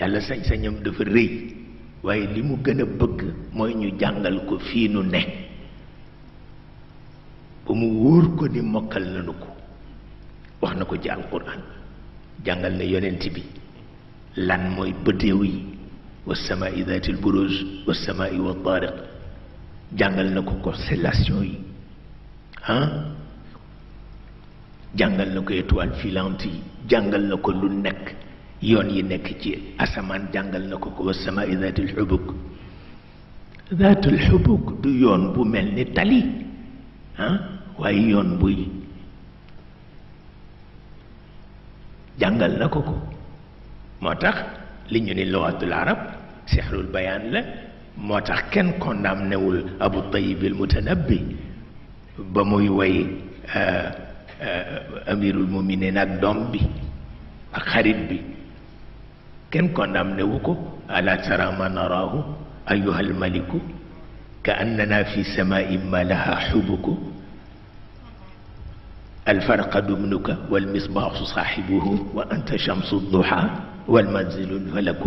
yàlla sañ-sañam dafa rëy waaye li mu gën a bëgg mooy ñu jàngal ko fii nu ne ba mu wóor ko ni mokkal nañu ko wax na ko ci alquran jàngal na yonent bi lan mooy bëddéew yi wassamaa'i daatil buruuj wassamaa'i wa taariq jàngal na ko constellation yi jàngal na ko étoile filante yi jàngal na ko lu nekk yoon yi nekk ci asamaan jàngal na ko wassamaa'i daatil xubuk daatil xubuk du yoon bu mel ni tali waaye yoon buy jàngal na ko moo tax li ñu ni lugatul arab sixrul bayaan la moo tax kenn condamné wul Abu Tayyib al Mutanabbi ba muy woy amirul muminin ak doom bi ak xarit bi kenn condamné wu ko ala tara ma naraahu ayuha almaliku ka annana fi samaai ma laha xubuku الفرقد ابنك والمصباح صاحبه وأنت شمس الضحى والمنزل الفلك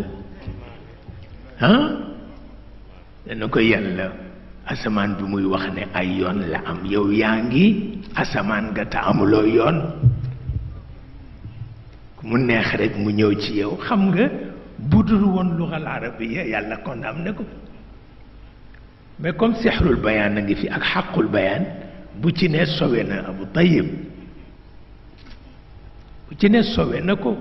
لأنك يلا أسمان بموي وخني أيون لا أم يو يانغي أسمان غتا أملو يون mu neex rek mu ñëw ci yow xam nga budul woon lugal arabiya yàlla condamné ko mais comme sixrul bayaan a ngi fi ak xaqul bayaan bu ci ne sowe na Abu Tayyib bu ci ne sowe na ko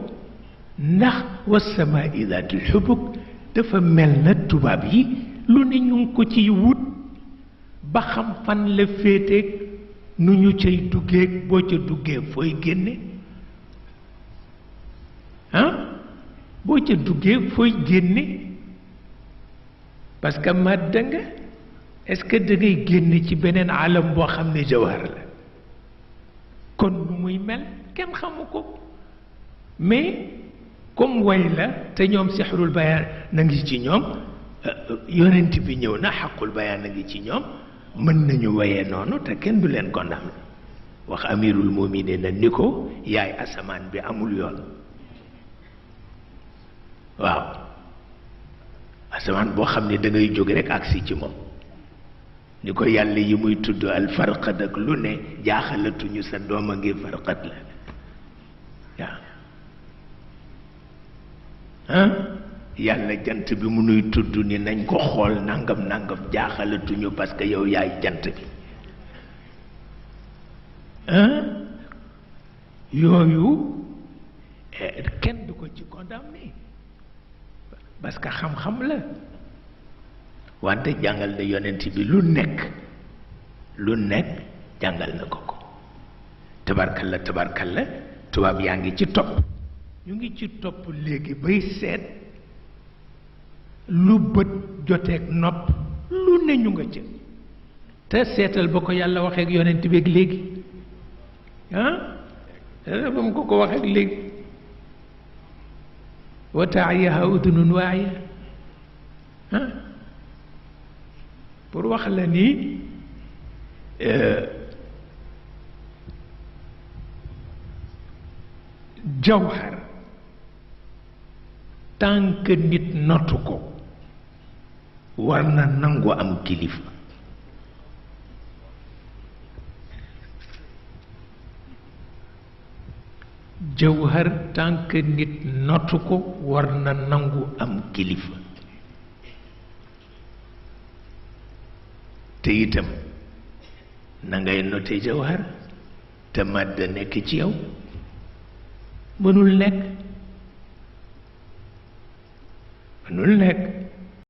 ndax wassamaa'i daatil xubuk dafa mel na tubaab yi lu ne ñu ngi ko ciy wut ba xam fan la féeteeg nu ñu cay duggeeg boo ca duggee fooy génne boo ca duggee fooy génne parce que màdda nga est-ce que da ngay génne ci beneen alam boo xam ne jawhar la kon nu muy mel kenn xamu ko mais comme way la te ñoom sixrul bayaan na ngi ci ñoom yonent bi ñëw na xaqul bayaan na ngi ci ñoom mën nañu wayee noonu te kenn du leen condamné wax amirul muminin na ni ko yaay asamaan bi amul yoon waaw asamaan boo xam ne da ngay jóg rek agsi ci moom ni ko yàlla yi muy tudd al farqad ak lu ne jaaxalatuñu sa doom a ngi farqad la waaw yàlla jant bi mu nuy tudd ni nañ ko xool nangam nangam jaaxalatuñu parce que yow yaay jant bi yooyu kenn du ko ci condamné parce que xam-xam la wante jàngal na yonent bi lu nekk jàngal na ko tabarkalla tabarkalla tubaab yaa ngi ci topp ñu ngi ci topp léegi bay seet lu bët joteeg nopp lu ne ñu nga ca te seetal ba ko yàlla waxeek yonent bi ak léegi ba mu ko waxeek léegi wa taayaha udunun waaya pour wax la ni jawhar tant que nit notu ko war na nangu am kilifa jawhar tant que nit notu ko war na nangu am kilifa te itam na ngay note jawhar te màdd nekk ci yow mënul nekk